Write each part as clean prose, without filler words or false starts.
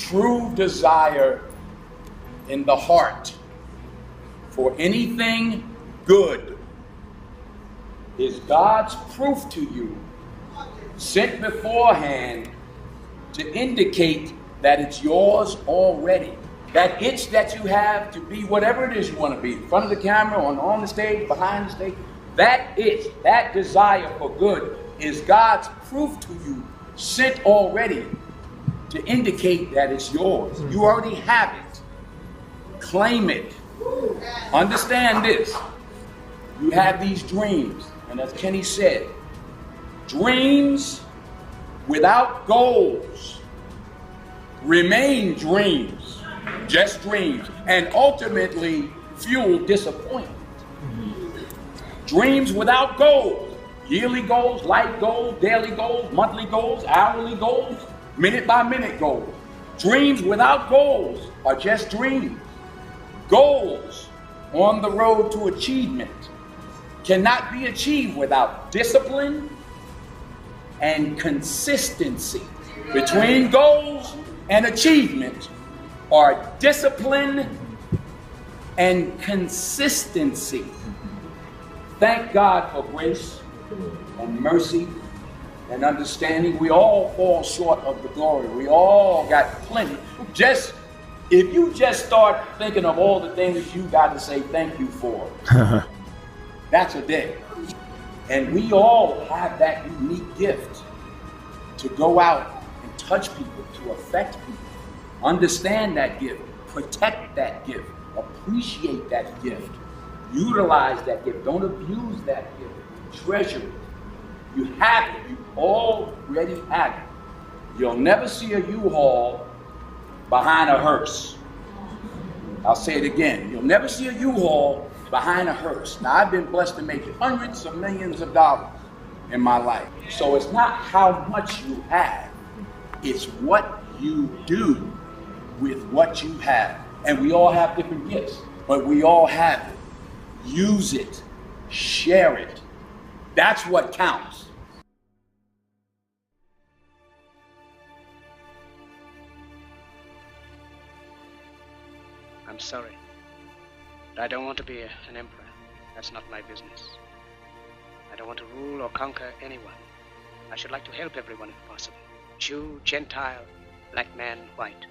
true desire in the heart for anything good is God's proof to you, sent beforehand to indicate that it's yours already. That itch that you have to be whatever it is you want to be, in front of the camera, on the stage, behind the stage, that itch, that desire for good is God's proof to you, sent already to indicate that it's yours. You already have it. Claim it. Understand this. You have these dreams, and as Kenny said, dreams without goals remain dreams, just dreams, and ultimately fuel disappointment. Dreams without goals, yearly goals, life goals, daily goals, monthly goals, hourly goals, minute by minute goals. Dreams without goals are just dreams. Goals on the road to achievement cannot be achieved without discipline and consistency. Between goals and achievement are discipline and consistency. Thank God for grace and mercy and understanding. We all fall short of the glory. We all got plenty. If you just start thinking of all the things you got to say thank you for, that's a day. And we all have that unique gift to go out and touch people, to affect people. Understand that gift, protect that gift, appreciate that gift, utilize that gift. Don't abuse that gift, treasure it. You have it, you already have it. You'll never see a U-Haul behind a hearse. I'll say it again. You'll never see a U-Haul behind a hearse. Now, I've been blessed to make hundreds of millions of dollars in my life. So it's not how much you have, it's what you do with what you have. And we all have different gifts, but we all have it. Use it, share it. That's what counts. I'm sorry, but I don't want to be an emperor. That's not my business. I don't want to rule or conquer anyone. I should like to help everyone if possible. Jew, Gentile, black man, white.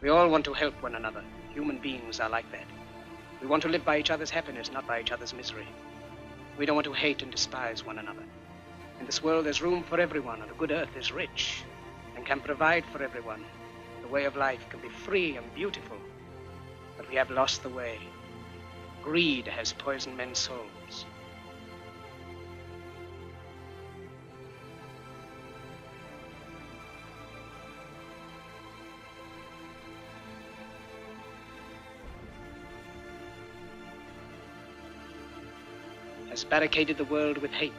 We all want to help one another. Human beings are like that. We want to live by each other's happiness, not by each other's misery. We don't want to hate and despise one another. In this world, there's room for everyone, and the good earth is rich and can provide for everyone. The way of life can be free and beautiful, but we have lost the way. Greed has poisoned men's souls. Has barricaded the world with hate,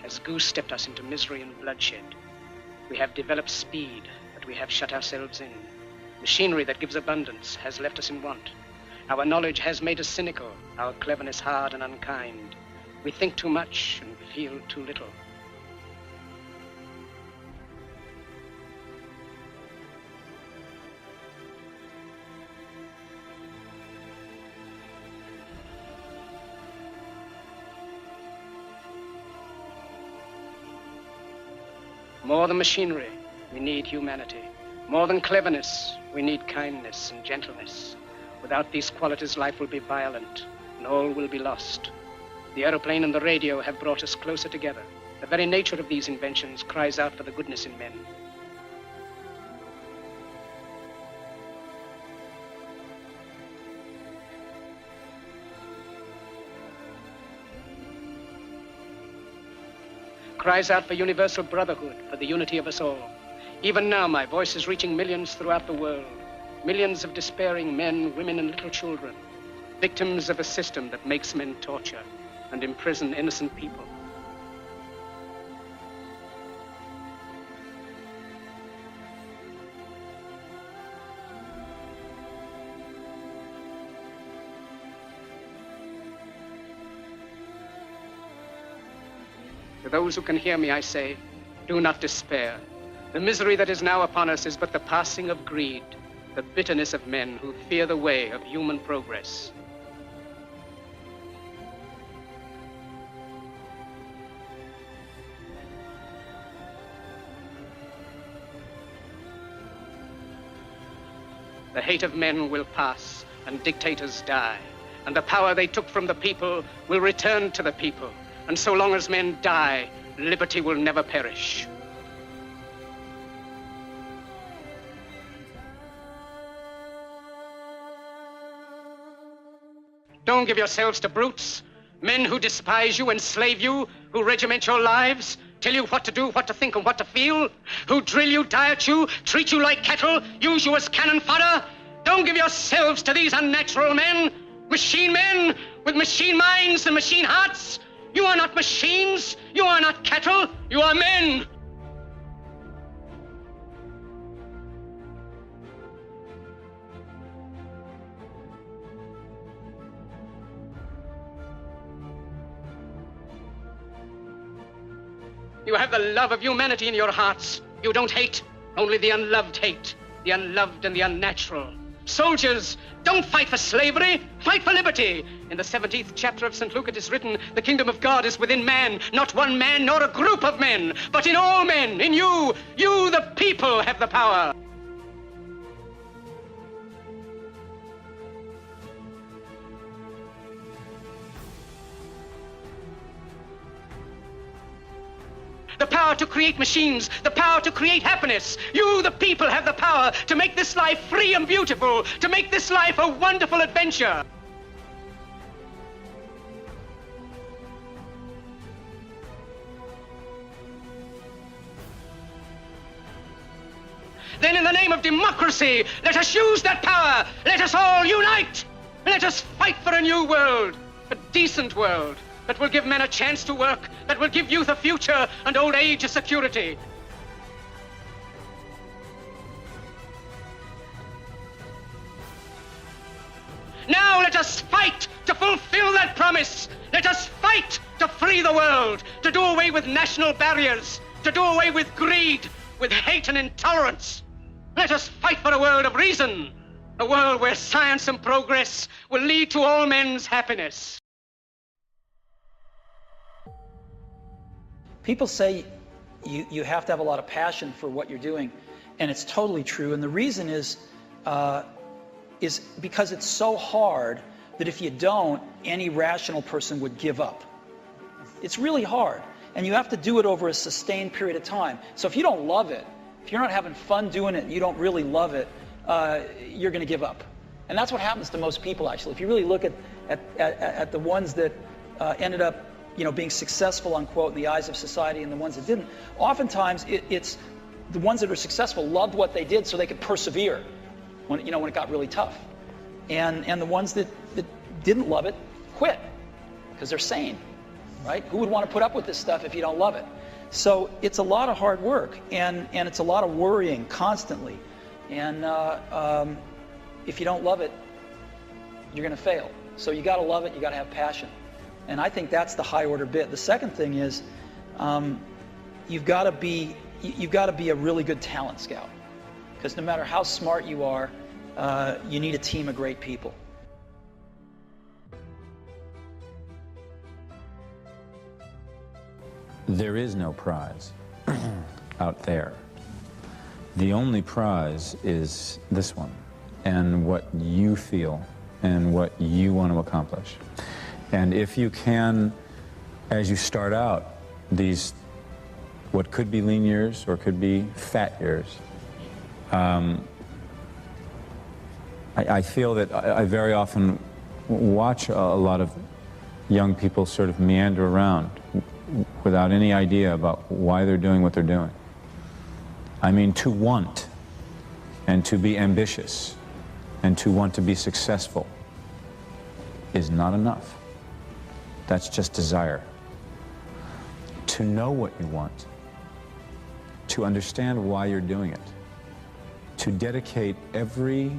has goose-stepped us into misery and bloodshed. We have developed speed, but we have shut ourselves in. Machinery that gives abundance has left us in want. Our knowledge has made us cynical, our cleverness hard and unkind. We think too much and feel too little. More than machinery, we need humanity. More than cleverness, we need kindness and gentleness. Without these qualities, life will be violent, and all will be lost. The aeroplane and the radio have brought us closer together. The very nature of these inventions cries out for the goodness in men. Cries out for universal brotherhood, for the unity of us all. Even now, my voice is reaching millions throughout the world. Millions of despairing men, women, and little children. Victims of a system that makes men torture and imprison innocent people. those who can hear me, I say, do not despair. The misery that is now upon us is but the passing of greed, the bitterness of men who fear the way of human progress. The hate of men will pass, and dictators die, and the power they took from the people will return to the people. And so long as men die, liberty will never perish. Don't give yourselves to brutes, men who despise you, enslave you, who regiment your lives, tell you what to do, what to think, and what to feel, who drill you, diet you, treat you like cattle, use you as cannon fodder. Don't give yourselves to these unnatural men with machine minds and machine hearts. You are not machines, you are not cattle, you are men. You have the love of humanity in your hearts. You don't hate, only the unloved hate, the unloved and the unnatural. Soldiers, don't fight for slavery, fight for liberty. In the 17th chapter of St. Luke it is written, the kingdom of God is within man, not one man nor a group of men, but in all men, in you. You, the people, have the power. The power to create machines, the power to create happiness. You, the people, have the power to make this life free and beautiful, to make this life a wonderful adventure. Then in the name of democracy, let us use that power. Let us all unite. Let us fight for a new world, a decent world, that will give men a chance to work, that will give youth a future and old age a security. Now let us fight to fulfill that promise. Let us fight to free the world, to do away with national barriers, to do away with greed, with hate and intolerance. Let us fight for a world of reason, a world where science and progress will lead to all men's happiness. People say you have to have a lot of passion for what you're doing, and it's totally true. And the reason is because it's so hard that if you don't, any rational person would give up. It's really hard, and you have to do it over a sustained period of time. So if you don't love it, if you're not having fun doing it, and you don't really love it, you're going to give up. And that's what happens to most people, actually. If you really look at the ones that ended up being successful, unquote, in the eyes of society, and the ones that didn't, oftentimes it's the ones that are successful loved what they did so they could persevere when it got really tough. And the ones that didn't love it quit because they're sane, right? Who would want to put up with this stuff if you don't love it? So it's a lot of hard work, and it's a lot of worrying constantly. And if you don't love it, you're going to fail. So you got to love it, you got to have passion. And I think that's the high order bit. The second thing is you've got to be a really good talent scout, because no matter how smart you are, you need a team of great people. There is no prize out there. The only prize is this one, and what you feel and what you want to accomplish. And if you can, as you start out, these, what could be lean years or could be fat years, I feel that I very often watch a lot of young people sort of meander around without any idea about why they're doing what they're doing. I mean, to want and to be ambitious and to want to be successful is not enough. That's just desire. To know what you want, to understand why you're doing it, to dedicate every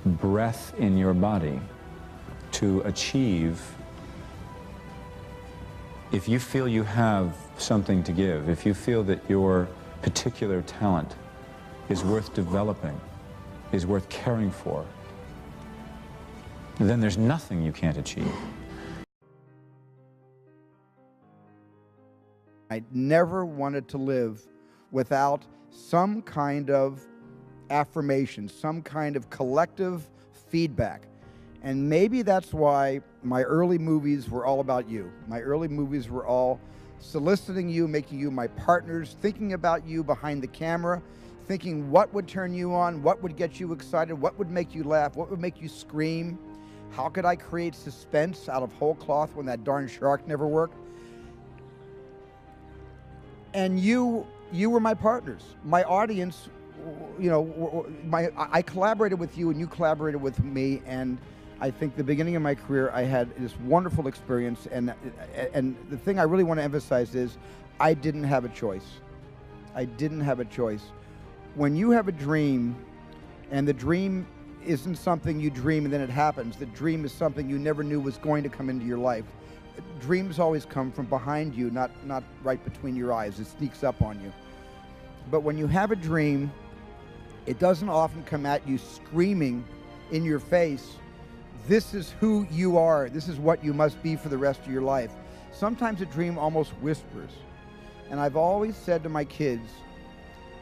breath in your body to achieve. If you feel you have something to give, if you feel that your particular talent is worth developing, is worth caring for, then there's nothing you can't achieve. I never wanted to live without some kind of affirmation, some kind of collective feedback. And maybe that's why my early movies were all about you. My early movies were all soliciting you, making you my partners, thinking about you behind the camera, thinking what would turn you on, what would get you excited, what would make you laugh, what would make you scream. How could I create suspense out of whole cloth when that darn shark never worked? And you were my partners. My audience, you know, I collaborated with you and you collaborated with me, and I think the beginning of my career I had this wonderful experience, and the thing I really want to emphasize is I didn't have a choice. I didn't have a choice. When you have a dream, and the dream isn't something you dream and then it happens, the dream is something you never knew was going to come into your life. Dreams always come from behind you, not right between your eyes. It sneaks up on you. But when you have a dream, it doesn't often come at you screaming in your face, this is who you are, this is what you must be for the rest of your life. Sometimes a dream almost whispers. And I've always said to my kids,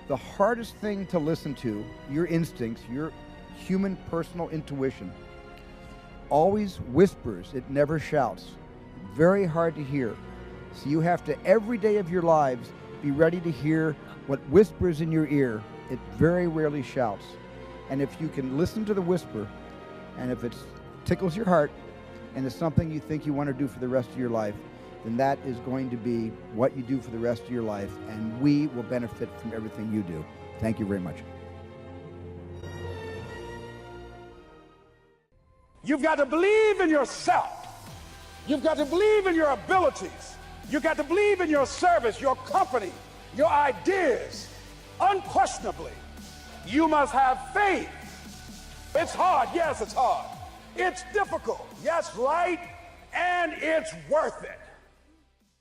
the hardest thing to listen to, your instincts, your human personal intuition, always whispers, it never shouts. Very hard to hear. So you have to, every day of your lives, be ready to hear what whispers in your ear. It very rarely shouts. And if you can listen to the whisper, and if it tickles your heart, and it's something you think you want to do for the rest of your life, then that is going to be what you do for the rest of your life, and we will benefit from everything you do. Thank you very much. You've got to believe in yourself. You've got to believe in your abilities. You've got to believe in your service, your company, your ideas. Unquestionably, you must have faith. It's hard. Yes, it's hard. It's difficult. Yes, right. And it's worth it.